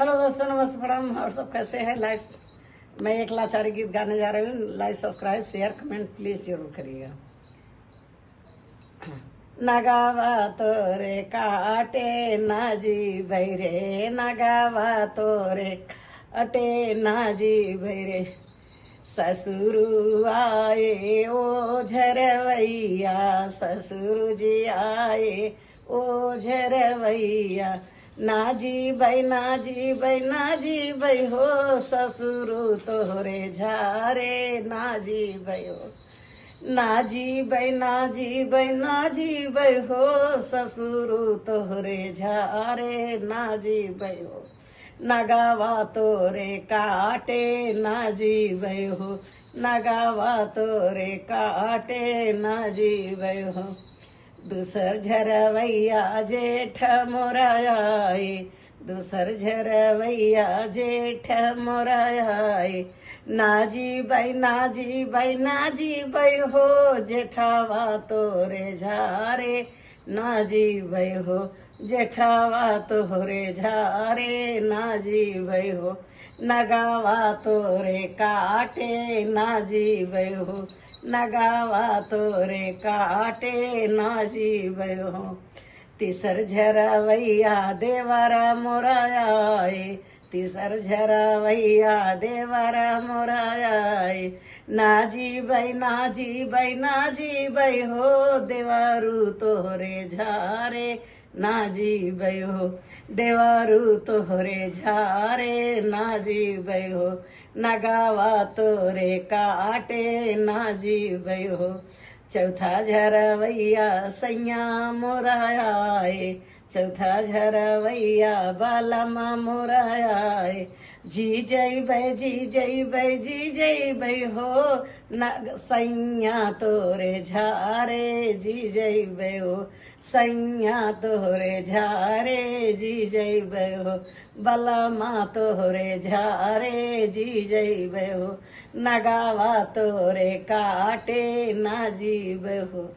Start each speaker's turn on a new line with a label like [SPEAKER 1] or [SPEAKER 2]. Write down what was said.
[SPEAKER 1] Hello दोस्तों, नमस्ते, प्रणाम। और सब कैसे हैं? मैं एक लाचारी गीत गाने जा रही हूँ। Like, subscribe, share, comment please जरूर करिएगा। नगावा तोरे काटे नाजी भैरे, नगावा तोरे काटे नाजी भैरे। ससुरु आए ओ झरवैया, ससुर जी आए ओ झरवैया। नाजी बै नाजी बै नाजी बै हो, ससुरु तोरे झारे नाजी बै हो। नाजी बै नाजी बै नाजी बै हो, ससुरु तोरे झारे नाजी बै हो। नगावा तोरे काटे नाजी बै हो, नगावा तोरे काटे नाजी बै हो। दूसर झरवैया जेठ मोराए, दूसर झरवैया जेठ मोराए। नाजी बै नाजी बै नाजी बै हो, जेठावा तोरे झारे नाजी बै हो। जेठावा तोरे झारे नाजी बै हो। नगावा तोरे काटे नाजी बै हो, नगावा तोरे काटे नाजी बै हो। तीसर झरवैया देवरा मोराए, तीसर झरवैया देवरा मोराए। नाजी बै नाजी बै नाजी बै हो, देवरू तोरे झारे नाजी बै हो। देवरू तोरे झारे नाजी बै हो। नगावा तोरे काटे नाजी बै हो। चौथा झरवैया सैया मोराए, चौथा झरवैया बालमा मोराए। जी जैबै जी जैबै जी जैबै हो, सैया तोरे झारे जी जैबै हो। सैया तोरे झारे जी जैबै हो। बलमा तोरे झारे जी जैबै हो। नगावा तोरे काटे नाजी बै हो।